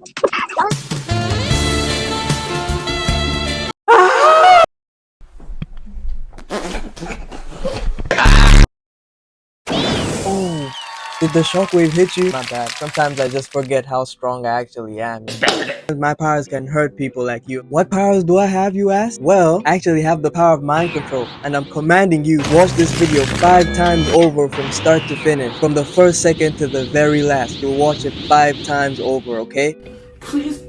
Oh, did the shockwave hit you? My bad. Sometimes I just forget how strong I actually am. My powers can hurt people like you. What powers do I have, you ask? Well, I actually have the power of mind control, and I'm commanding you watch this video 5 times over from start to finish. From the first second to the very last. You'll watch it 5 times over, okay? Please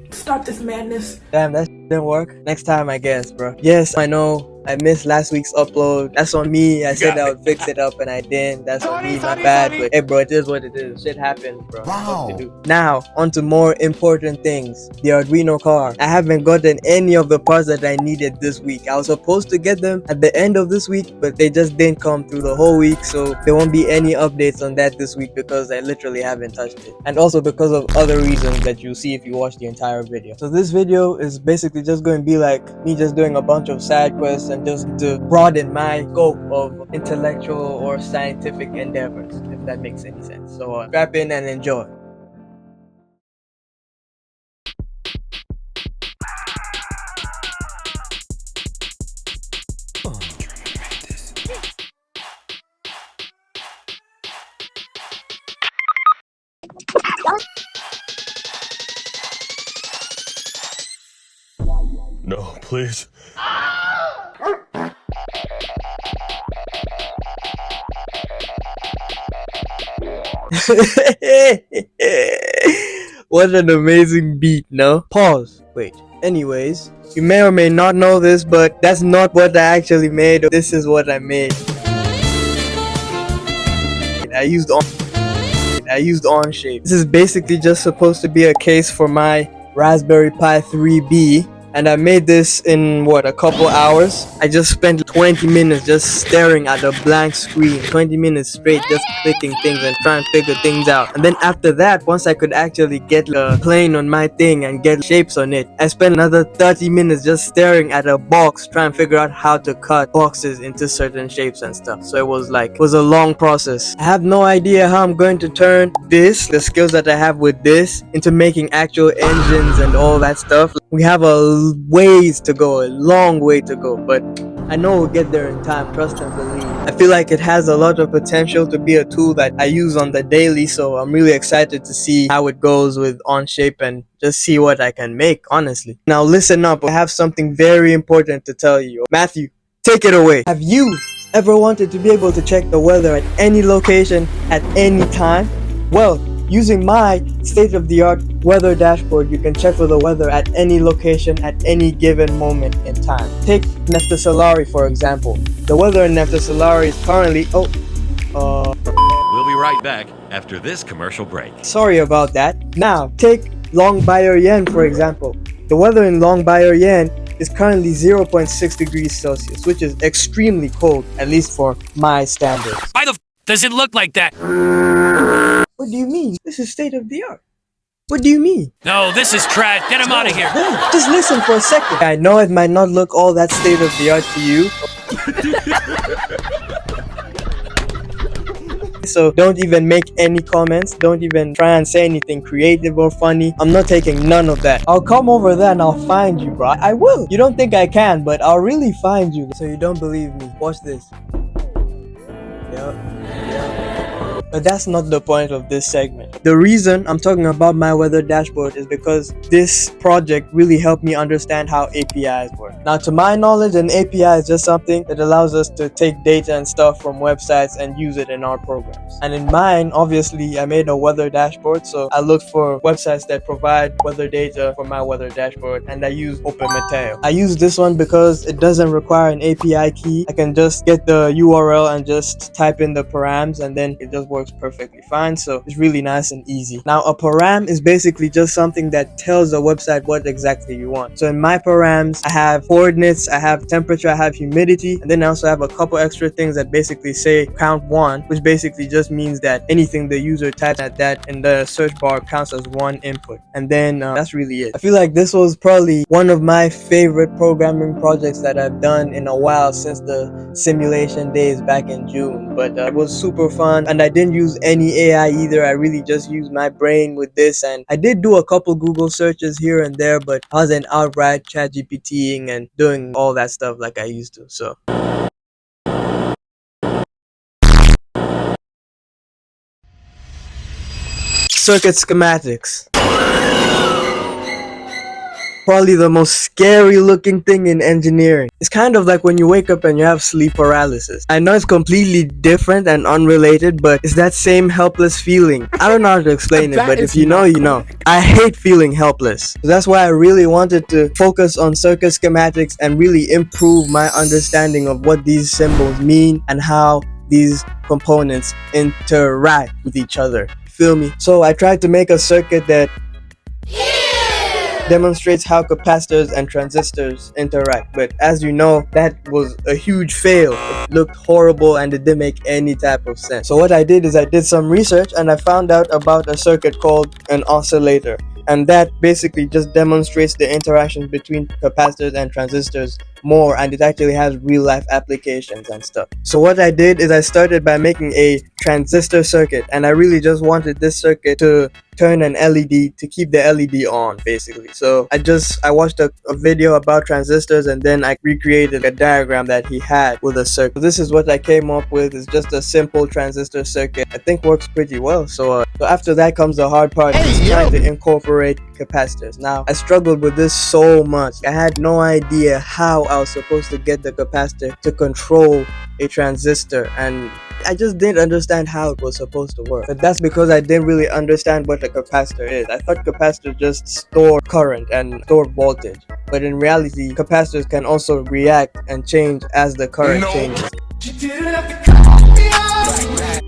stop this madness. Damn, that didn't work. Next time, I guess, bro. Yes, I know. I missed last week's upload. That's on me. I said I would fix it up and I didn't. That's on me, my bad. But hey, bro, it is what it is. Shit happens, bro. What to do? Now, on to more important things. The Arduino car. I haven't gotten any of the parts that I needed this week. I was supposed to get them at the end of this week, but they just didn't come through the whole week. So there won't be any updates on that this week because I literally haven't touched it. And also because of other reasons that you'll see if you watch the entire video. So this video is basically just going to be like me just doing a bunch of side quests and just to broaden my scope of intellectual or scientific endeavors, if that makes any sense. So strap in and enjoy. No, please. What an amazing beat, no? Pause. Wait. Anyways, you may or may not know this, but that's not what I actually made. This is what I made. I used on shape. This is basically just supposed to be a case for my Raspberry Pi 3B. And I made this in what, a couple hours. I just spent 20 minutes just staring at a blank screen, 20 minutes straight just clicking things and trying to figure things out. And then after that, once I could actually get a plane on my thing and get shapes on it, I spent another 30 minutes just staring at a box trying to figure out how to cut boxes into certain shapes and stuff. So it was a long process. I have no idea how I'm going to turn the skills that I have with this, into making actual engines and all that stuff. We have a ways to go, a long way to go, but I know we'll get there in time, trust and believe. I feel like it has a lot of potential to be a tool that I use on the daily, so I'm really excited to see how it goes with Onshape and just see what I can make, honestly. Now listen up, I have something very important to tell you. Matthew, take it away. Have you ever wanted to be able to check the weather at any location at any time? Well, using my state-of-the-art weather dashboard, you can check for the weather at any location at any given moment in time. Take Neftacellari for example. The weather in Neftacellari is currently... We'll be right back after this commercial break. Sorry about that. Now, take Longbyeryen for example. The weather in Longbyeryen is currently 0.6 degrees Celsius, which is extremely cold, at least for my standards. Why the f does it look like that? What do you mean? This is state of the art. What do you mean? No, this is trash. Get him out of here. Just listen for a second. I know it might not look all that state of the art to you. So don't even make any comments. Don't even try and say anything creative or funny. I'm not taking none of that. I'll come over there and I'll find you, bro. I will. You don't think I can, but I'll really find you. So you don't believe me. Watch this. Yep. But that's not the point of this segment. The reason I'm talking about my weather dashboard is because this project really helped me understand how APIs work. Now, to my knowledge, an API is just something that allows us to take data and stuff from websites and use it in our programs. And in mine, obviously, I made a weather dashboard, so I looked for websites that provide weather data for my weather dashboard, and I used OpenMeteo. I use this one because it doesn't require an API key. I can just get the URL and just type in the params, and then it just works perfectly fine. So it's really nice and easy. Now, a param is basically just something that tells the website what exactly you want. So in my params, I have coordinates, I have temperature, I have humidity, and then I also have a couple extra things that basically say count one, which basically just means that anything the user types at that in the search bar counts as one input. And then that's really it. I feel like this was probably one of my favorite programming projects that I've done in a while, since the simulation days back in June. But it was super fun, and I didn't didn't use any AI either. I really just used my brain with this, and I did do a couple Google searches here and there, but I wasn't outright chat GPTing and doing all that stuff like I used to. So circuit schematics. Probably the most scary looking thing in engineering. It's kind of like when you wake up and you have sleep paralysis. I know it's completely different and unrelated, but it's that same helpless feeling. I don't know how to explain it, but if you know, you know. I hate feeling helpless. So that's why I really wanted to focus on circuit schematics and really improve my understanding of what these symbols mean and how these components interact with each other. Feel me? So I tried to make a circuit that demonstrates how capacitors and transistors interact, but as you know, that was a huge fail. It looked horrible and it didn't make any type of sense. So what I did is I did some research and I found out about a circuit called an oscillator, and that basically just demonstrates the interactions between capacitors and transistors more, and it actually has real life applications and stuff. So what I did is I started by making a transistor circuit, and I really just wanted this circuit to turn an LED to keep the LED on, basically. So I watched a video about transistors, and then I recreated a diagram that he had with a circuit. So this is what I came up with. It's just a simple transistor circuit. I think works pretty well. So after that comes the hard part, trying to incorporate capacitors. Now I struggled with this so much. I had no idea how I was supposed to get the capacitor to control a transistor, and I just didn't understand how it was supposed to work. But that's because I didn't really understand what a capacitor is. I thought capacitors just store current and store voltage, but in reality capacitors can also react and change as the current changes.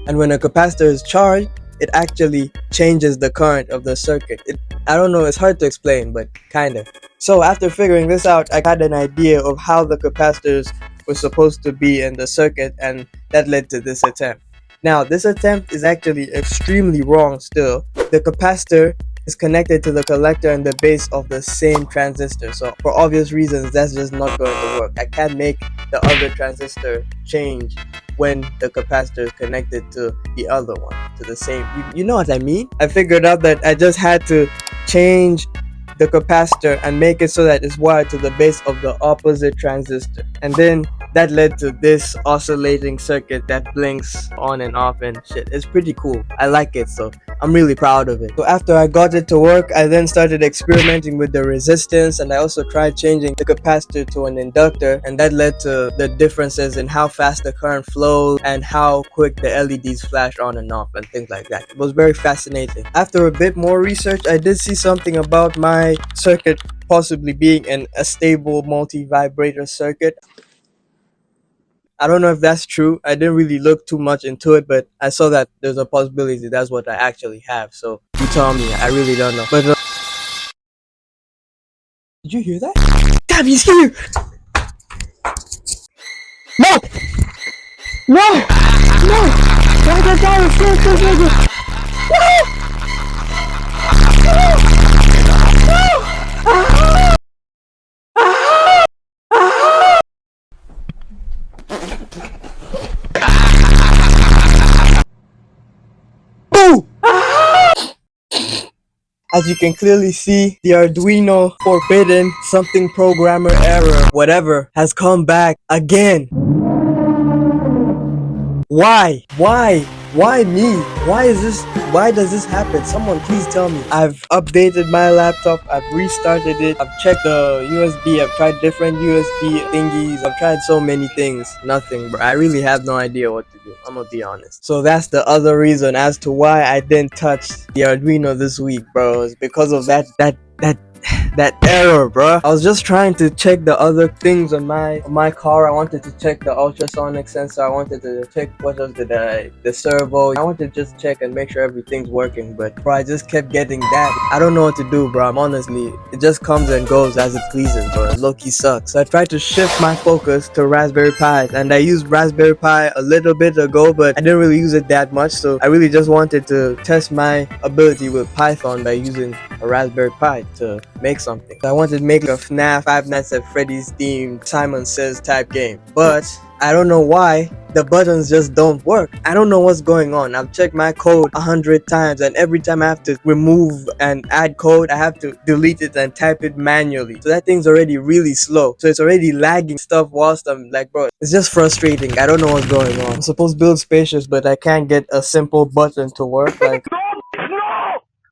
And when a capacitor is charged, it actually changes the current of the circuit. I don't know, it's hard to explain, but kind of. So after figuring this out, I had an idea of how the capacitors were supposed to be in the circuit, and that led to this attempt. Now, this attempt is actually extremely wrong still. The capacitor is connected to the collector and the base of the same transistor. So for obvious reasons, that's just not going to work. I can't make the other transistor change when the capacitor is connected to the other one, to the same. You know what I mean? I figured out that I just had to change the capacitor and make it so that it's wired to the base of the opposite transistor, and then that led to this oscillating circuit that blinks on and off and shit. It's pretty cool. I like it, so I'm really proud of it. So after I got it to work, I then started experimenting with the resistance, and I also tried changing the capacitor to an inductor, and that led to the differences in how fast the current flows and how quick the LEDs flash on and off and things like that. It was very fascinating. After a bit more research, I did see something about my circuit possibly being a stable multi-vibrator circuit. I don't know if that's true. I didn't really look too much into it, but I saw that there's a possibility that's what I actually have. So you tell me. I really don't know. But did you hear that? Damn, he's here! No! No! No! Why the guy is so nigga? As you can clearly see, the Arduino forbidden something programmer error, whatever, has come back again. Why? Why me? Why does this happen? Someone please tell me. I've updated my laptop, I've restarted it, I've checked the USB, I've tried different USB thingies, I've tried so many things. Nothing, bro. I really have no idea what to do. I'm gonna be honest. So that's the other reason as to why I didn't touch the Arduino this week, bro. It's because of that error, bro. I was just trying to check the other things on my car. I wanted to check the ultrasonic sensor. I wanted to check what was the servo. I wanted to just check and make sure everything's working, but bro, I just kept getting that. I don't know what to do, bro. Honestly, it just comes and goes as it pleases, bro. Low-key sucks. So I tried to shift my focus to Raspberry Pi, and I used Raspberry Pi a little bit ago, but I didn't really use it that much. So I really just wanted to test my ability with Python by using a Raspberry Pi to make something. So I wanted to make a FNAF 5 Nights at Freddy's themed Simon Says type game, but I don't know why the buttons just don't work. I don't know what's going on. I've checked my code 100 times, and every time I have to remove and add code, I have to delete it and type it manually. So that thing's already really slow. So it's already lagging stuff whilst I'm like, bro, it's just frustrating. I don't know what's going on. I'm supposed to build spaceships, but I can't get a simple button to work. Like,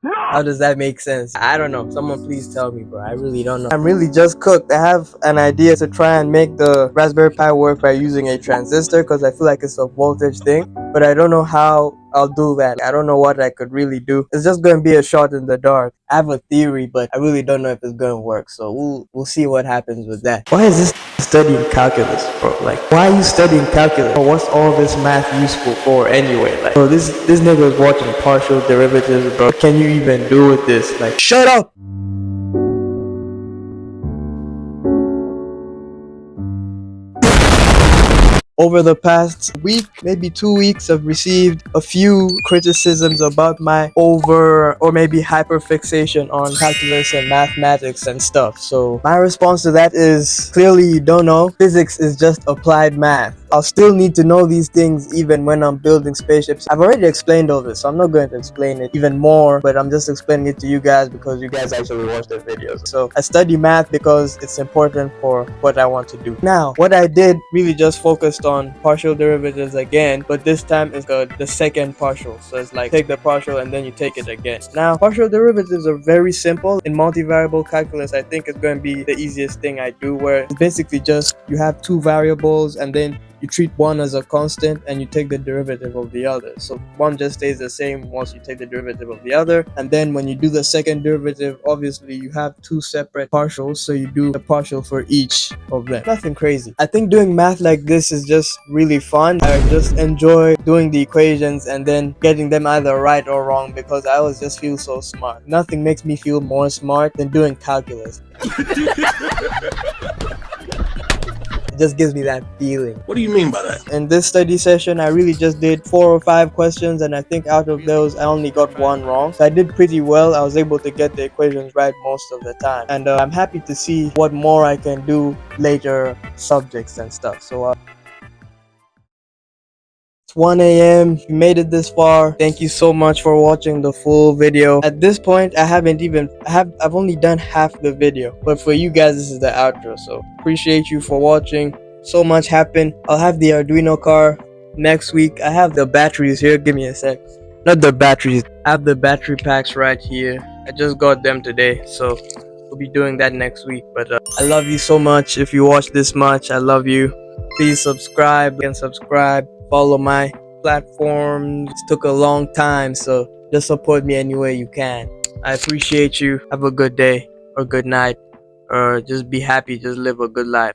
how does that make sense? I don't know. Someone please tell me, bro. I really don't know. I'm really just cooked. I have an idea to try and make the Raspberry Pi work by using a transistor because I feel like it's a voltage thing, but I don't know how I'll do that. I don't know what I could really do. It's just going to be a shot in the dark. I have a theory, but I really don't know if it's going to work. So we'll see what happens with that. Why is this studying calculus, bro? Like, why are you studying calculus? Or what's all this math useful for anyway? Like, bro, this nigga is watching partial derivatives, bro. What can you even do with this? Like, shut up! Over the past week, maybe 2 weeks, I've received a few criticisms about my over or maybe hyperfixation on calculus and mathematics and stuff. So my response to that is, clearly you don't know. Physics is just applied math. I'll still need to know these things even when I'm building spaceships. I've already explained all this, so I'm not going to explain it even more, but I'm just explaining it to you guys because you guys actually watch the videos. So I study math because it's important for what I want to do. Now, what I did really just focused on partial derivatives again, but this time it's the second partial. So it's like take the partial and then you take it again. Now, partial derivatives are very simple. In multivariable calculus, I think it's going to be the easiest thing I do, where it's basically just you have two variables and then you treat one as a constant and you take the derivative of the other. So one just stays the same once you take the derivative of the other. And then when you do the second derivative, obviously you have two separate partials, so you do a partial for each of them. Nothing crazy. I think doing math like this is just really fun. I just enjoy doing the equations and then getting them either right or wrong because I always just feel so smart. Nothing makes me feel more smart than doing calculus. It just gives me that feeling. What do you mean by that? In this study session, I really just did 4 or 5 questions, and I think out of those, I only got one wrong. So I did pretty well. I was able to get the equations right most of the time. And I'm happy to see what more I can do later subjects and stuff. So it's 1 a.m. You made it this far. Thank you so much for watching the full video. At this point, I've only done half the video, but for you guys, this is the outro. So appreciate you for watching. So much happened. I'll have the Arduino car next week. I have the batteries here. Give me a sec. Not the batteries. I have the battery packs right here. I just got them today, so we'll be doing that next week. But I love you so much. If you watch this much, I love you. Please subscribe and subscribe. Follow my platforms. It took a long time, so just support me any way you can. I appreciate you. Have a good day or good night, or just be happy. Just live a good life.